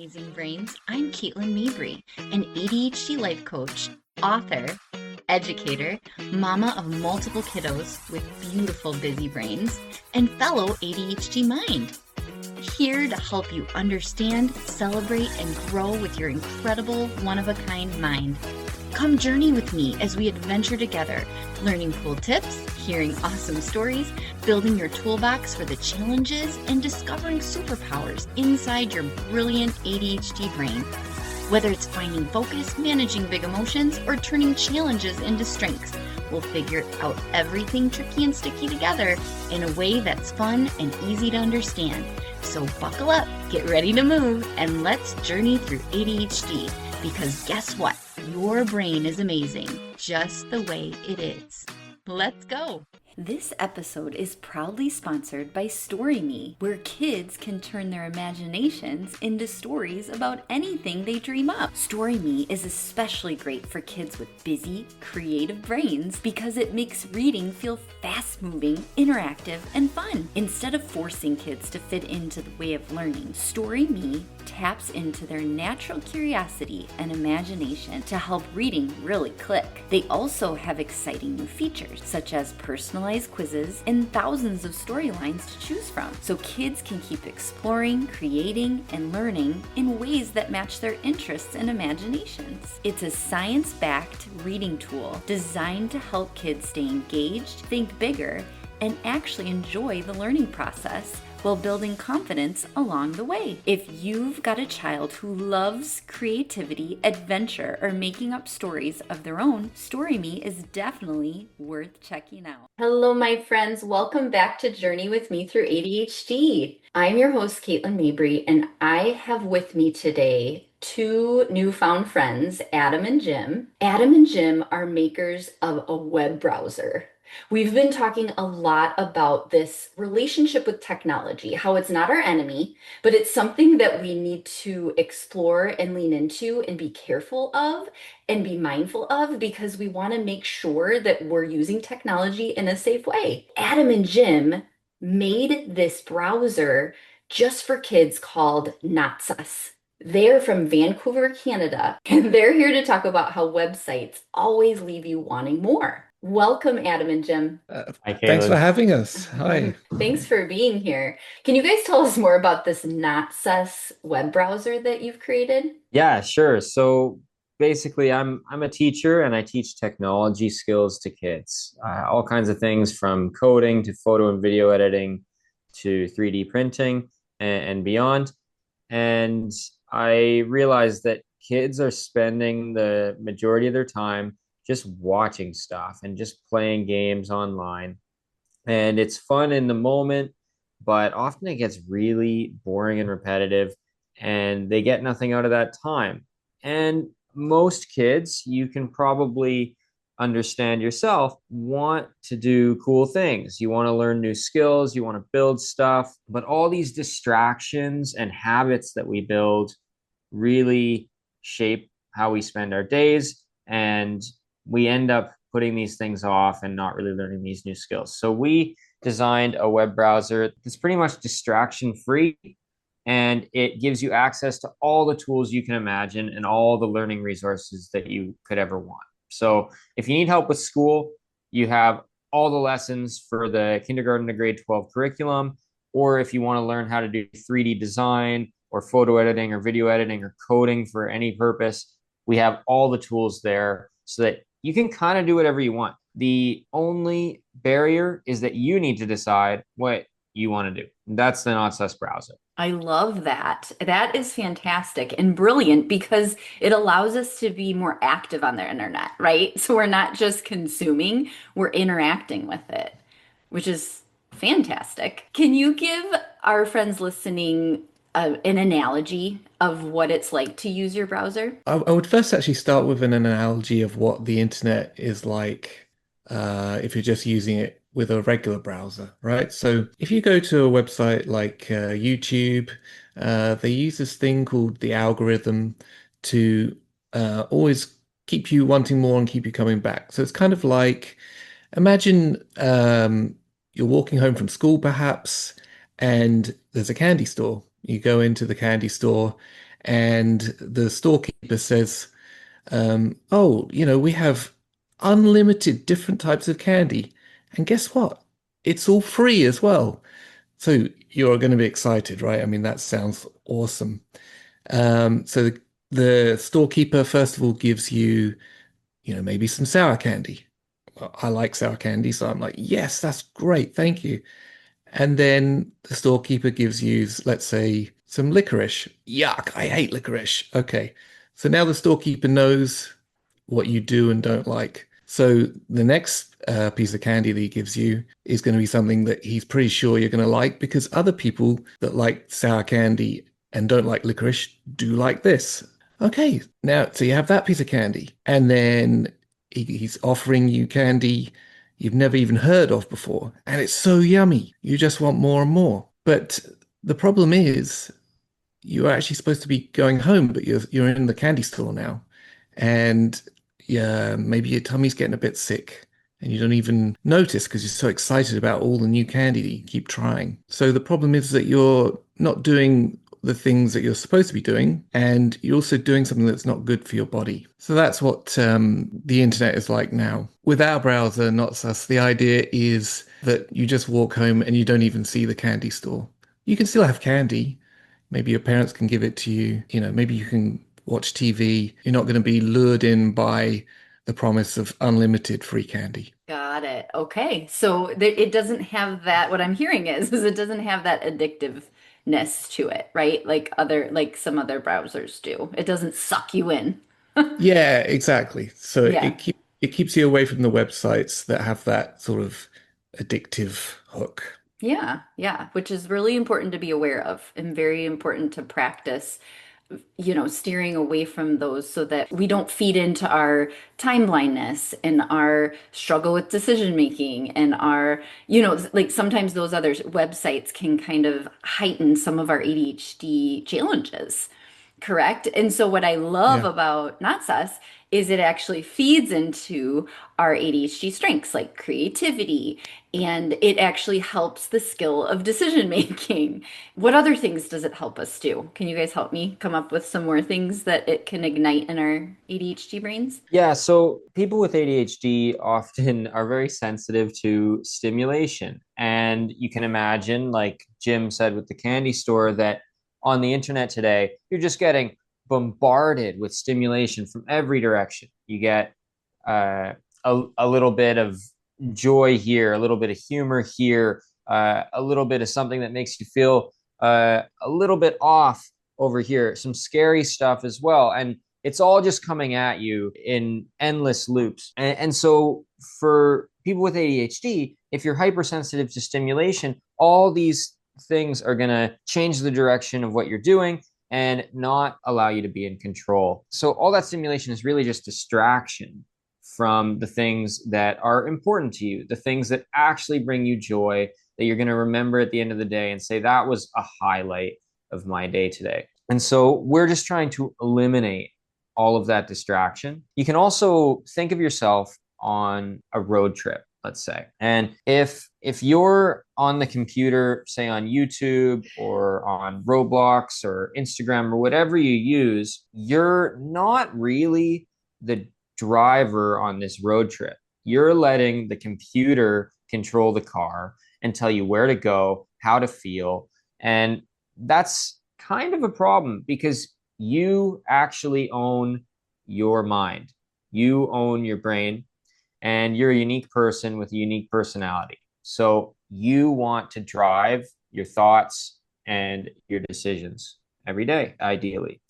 amazing brains. I'm Caitlin Mabry, an ADHD life coach, author, educator, mama of multiple kiddos with beautiful busy brains, and fellow ADHD mind. Here to help you understand, celebrate, and grow with your incredible one-of-a-kind mind. Come journey with me as we adventure together, learning cool tips, hearing awesome stories, building your toolbox for the challenges, and discovering superpowers inside your brilliant ADHD brain. Whether it's finding focus, managing big emotions, or turning challenges into strengths, we'll figure out everything tricky and sticky together in a way that's fun and easy to understand. So buckle up, get ready to move, and let's journey through ADHD. Because guess what? Your brain is amazing, just the way it is. Let's go. This episode is proudly sponsored by StoryMe, where kids can turn their imaginations into stories about anything they dream up. StoryMe is especially great for kids with busy, creative brains because it makes reading feel fast-moving, interactive, and fun. Instead of forcing kids to fit into the way of learning, StoryMe taps into their natural curiosity and imagination to help reading really click. They also have exciting new features, such as personalized quizzes and thousands of storylines to choose from, so kids can keep exploring, creating, and learning in ways that match their interests and imaginations. It's a science-backed reading tool designed to help kids stay engaged, think bigger, and actually enjoy the learning process while building confidence along the way. If you've got a child who loves creativity, adventure, or making up stories of their own, StoryMe is definitely worth checking out. Hello, my friends. Welcome back to Journey with Me through ADHD. I'm your host, Caitlin Mabry, and I have with me today two newfound friends, Adam and Jim. Adam and Jim are makers of a web browser. We've been talking a lot about this relationship with technology, how it's not our enemy, but it's something that we need to explore and lean into and be careful of and be mindful of because we want to make sure that we're using technology in a safe way. Adam and Jim made this browser just for kids called Notsus. They're from Vancouver, Canada, and they're here to talk about how websites always leave you wanting more. Welcome, Adam and Jim. Hi, Thanks for Caitlin. having us. Hi. Thanks for being here. Can you guys tell us more about this Notsus web browser that you've created? Yeah, sure. So basically, I'm a teacher and I teach technology skills to kids. All kinds of things from coding to photo and video editing to 3D printing and beyond. And I realized that kids are spending the majority of their time just watching stuff and just playing games online. And it's fun in the moment, but often it gets really boring and repetitive, and they get nothing out of that time. And most kids, you can probably understand yourself, want to do cool things. You want to learn new skills, you want to build stuff, but all these distractions and habits that we build really shape how we spend our days. And we end up putting these things off and not really learning these new skills. So we designed a web browser that's pretty much distraction free, and it gives you access to all the tools you can imagine and all the learning resources that you could ever want. So if you need help with school, you have all the lessons for the kindergarten to grade 12 curriculum. Or if you want to learn how to do 3D design or photo editing or video editing or coding for any purpose, we have all the tools there so that you can kind of do whatever you want. The only barrier is that you need to decide what you want to do. That's the Notsus browser. I love that. That is fantastic and brilliant because it allows us to be more active on the internet, right? So we're not just consuming, we're interacting with it, which is fantastic. Can you give our friends listening an analogy of what it's like to use your browser? I would first actually start with an analogy of what the internet is like if you're just using it with a regular browser, right? So if you go to a website like YouTube, they use this thing called the algorithm to always keep you wanting more and keep you coming back. So it's kind of like imagine you're walking home from school perhaps, and there's a candy store. You go into the candy store and the storekeeper says, oh, we have unlimited different types of candy. And guess what? It's all free as well. So you're going to be excited, right? I mean, that sounds awesome. So the storekeeper, first of all, gives you, maybe some sour candy. Well, I like sour candy, so I'm like, yes, that's great. Thank you. And then the storekeeper gives you, let's say, some licorice. Yuck, I hate licorice. Okay. So now the storekeeper knows what you do and don't like. So the next piece of candy that he gives you is going to be something that he's pretty sure you're going to like because other people that like sour candy and don't like licorice do like this. Okay, now, so you have that piece of candy, and then he's offering you candy you've never even heard of before, and it's so yummy. You just want more and more. But the problem is, you're actually supposed to be going home, but you're in the candy store now, and yeah, maybe your tummy's getting a bit sick, and you don't even notice because you're so excited about all the new candy that you keep trying. So the problem is that you're not doing the things that you're supposed to be doing, and you're also doing something that's not good for your body. So that's what the internet is like now. With our browser, Notsus, the idea is that you just walk home and you don't even see the candy store. You can still have candy. Maybe your parents can give it to you. Maybe you can watch TV. You're not going to be lured in by the promise of unlimited free candy. Got it. Okay. So it doesn't have that, what I'm hearing is it doesn't have that addictiveness to it, right? Like some other browsers do. It doesn't suck you in. Yeah, exactly. So Yeah. it keeps you away from the websites that have that sort of addictive hook. Yeah. Yeah. Which is really important to be aware of and very important to practice, steering away from those so that we don't feed into our time blindness and our struggle with decision making and our, like sometimes those other websites can kind of heighten some of our ADHD challenges. Correct. And so what I love Yeah. about Not Sus is it actually feeds into our ADHD strengths like creativity, and it actually helps the skill of decision making. What other things does it help us do? Can you guys help me come up with some more things that it can ignite in our ADHD brains? Yeah, so people with ADHD often are very sensitive to stimulation. And you can imagine, like Jim said with the candy store, that on the internet today, you're just getting bombarded with stimulation from every direction. You get uh, a little bit of joy here, a little bit of humor here, a little bit of something that makes you feel a little bit off over here, some scary stuff as well. And it's all just coming at you in endless loops. And so for people with ADHD, if you're hypersensitive to stimulation, all these things are going to change the direction of what you're doing and not allow you to be in control. So all that stimulation is really just distraction from the things that are important to you, the things that actually bring you joy, that you're going to remember at the end of the day and say, that was a highlight of my day today. And so we're just trying to eliminate all of that distraction. You can also think of yourself on a road trip, let's say. And if you're on the computer, say on YouTube or on Roblox or Instagram or whatever you use, you're not really the driver on this road trip. You're letting the computer control the car and tell you where to go, how to feel. And that's kind of a problem because you actually own your mind. You own your brain, and you're a unique person with a unique personality. So you want to drive your thoughts and your decisions every day, ideally.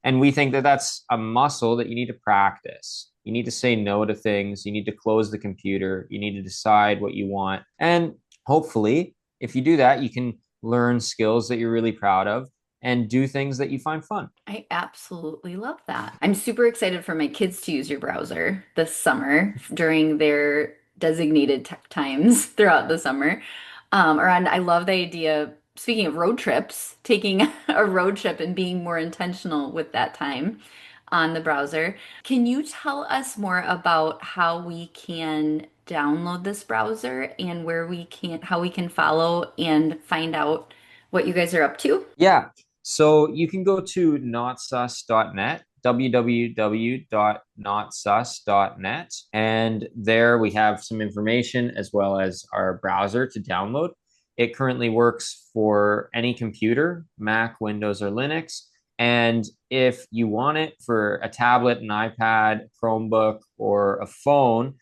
And we think that that's a muscle that you need to practice. You need to say no to things. You need to close the computer. You need to decide what you want. And hopefully, if you do that, you can learn skills that you're really proud of and do things that you find fun. I absolutely love that. I'm super excited for my kids to use your browser this summer during their designated tech times throughout the summer. And I love the idea, speaking of road trips, taking a road trip and being more intentional with that time on the browser. Can you tell us more about how we can download this browser and how we can follow and find out what you guys are up to? Yeah. So you can go to notsus.net, www.notsus.net, and there we have some information as well as our browser to download. It currently works for any computer, Mac, Windows, or Linux. And if you want it for a tablet, an iPad, Chromebook, or a phone,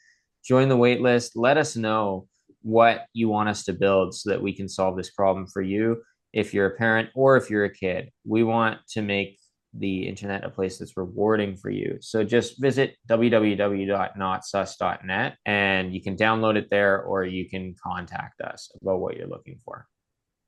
join the waitlist. Let us know what you want us to build so that we can solve this problem for you if you're a parent or if you're a kid. We want to make the internet a place that's rewarding for you. So just visit www.notsus.net and you can download it there, or you can contact us about what you're looking for.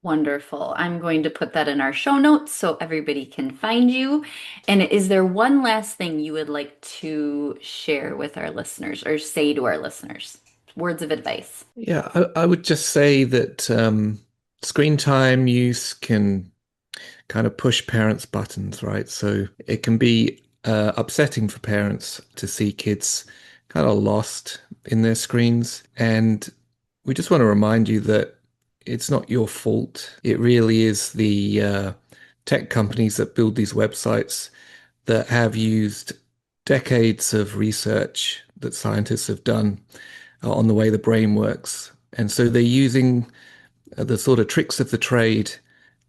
Wonderful. I'm going to put that in our show notes so everybody can find you. And is there one last thing you would like to share with our listeners or say to our listeners? Words of advice. Yeah, I would just say that screen time use can kind of push parents' buttons, right? So it can be upsetting for parents to see kids kind of lost in their screens. And we just want to remind you that it's not your fault. It really is the tech companies that build these websites that have used decades of research that scientists have done on the way the brain works. And so they're using the sort of tricks of the trade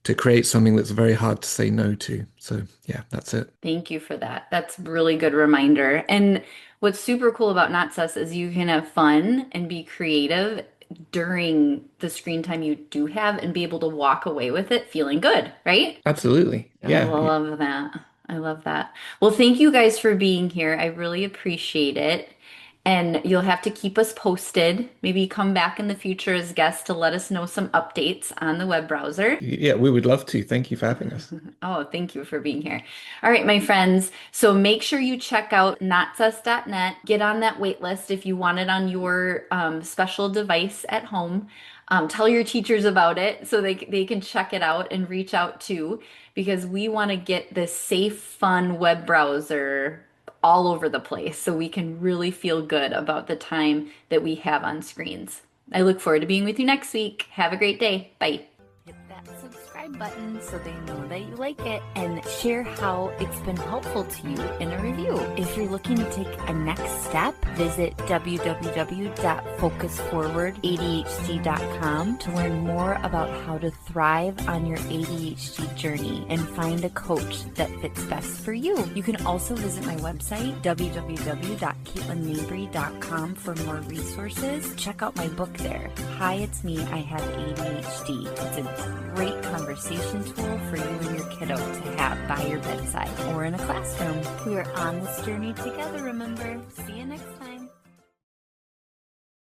to create something that's very hard to say no to. So yeah, that's it. Thank you for that. That's a really good reminder. And what's super cool about Notsus is you can have fun and be creative during the screen time you do have and be able to walk away with it feeling good, right? Absolutely. I Yeah. love that. I love that. Well, thank you guys for being here. I really appreciate it. And you'll have to keep us posted. Maybe come back in the future as guests to let us know some updates on the web browser. Yeah, we would love to. Thank you for having us. Oh, thank you for being here. All right, my friends. So make sure you check out notsus.net. Get on that wait list if you want it on your special device at home. Tell your teachers about it so they can check it out and reach out too, because we want to get this safe, fun web browser all over the place so we can really feel good about the time that we have on screens. I look forward to being with you next week. Have a great day. Bye. Hit that subscribe button so they know that you like it, and share how it's been helpful to you in a review. If you're looking to take a next step, visit www.focusforwardadhd.com to learn more about how to thrive on your ADHD journey and find a coach that fits best for you. You can also visit my website, www.caitlinmabry.com, for more resources. Check out my book there. Hi, it's me. I have ADHD. It's a great conversation tool for you and your kiddo to have by your bedside or in a classroom. We are on this journey together, remember. See you next time.